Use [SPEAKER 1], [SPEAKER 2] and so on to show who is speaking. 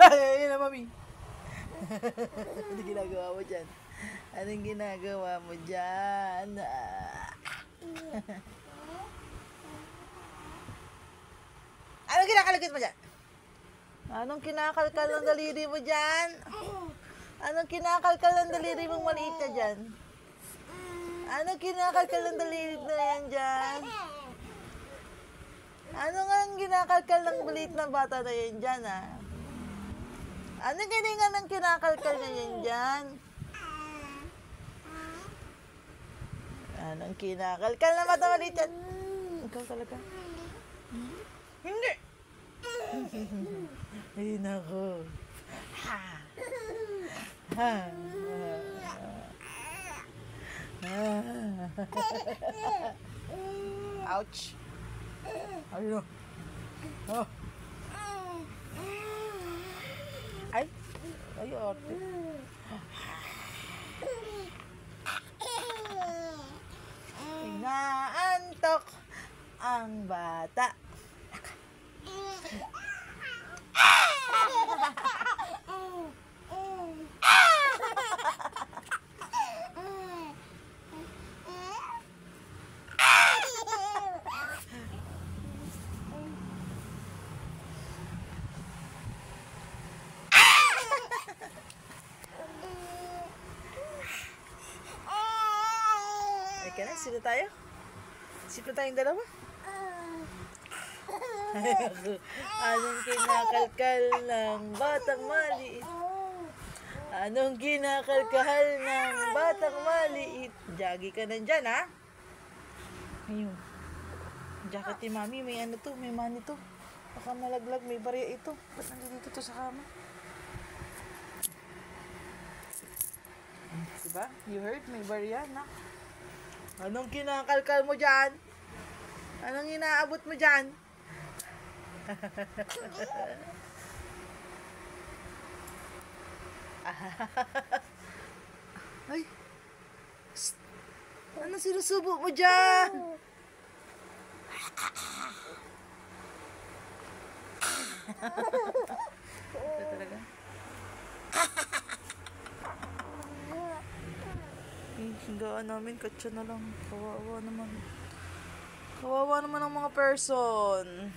[SPEAKER 1] Ay, na mami. Anong ginagawa mo dyan? Anong ginagawa mo dyan? Anong kinakalagit mo dyan? Anong kinakalkal ng daliri mo dyan? Anong kinakalkal ng daliri mong maliit na dyan? Anong kinakalkal ng daliri na yan dyan? Ano nga ang kinakalkal ng maliit na bata na yan dyan, ha? Anong ganingan ng kinakalkal na yan dyan? Anong kinakalkal na bata maliit yan? Ikaw talaga? Hindi! Ay, nako. Ha! Ha! Ouch! Ayun. Oh. Ay! Ay, ate. Inaantok ang bata. Teka na, sino tayo? Sino tayong dalawa? Anong kinakalkal ng batang maliit? Anong kinakalkal ng batang maliit? Jagi ka nandyan, ha? Ayun. Jacket ni mami, may ano to, may mani to. Baka malaglag, may barya ito. Ba't nandito to sa kama? Diba? You heard? May barya, na. Anong kinakalkal mo dyan? Anong inaabot mo dyan? Ay! Psst! Anong sinusubo mo dyan? Ito talaga? Hinggaan namin, katsa na lang. Kawawa naman. Kawawa naman ang mga person.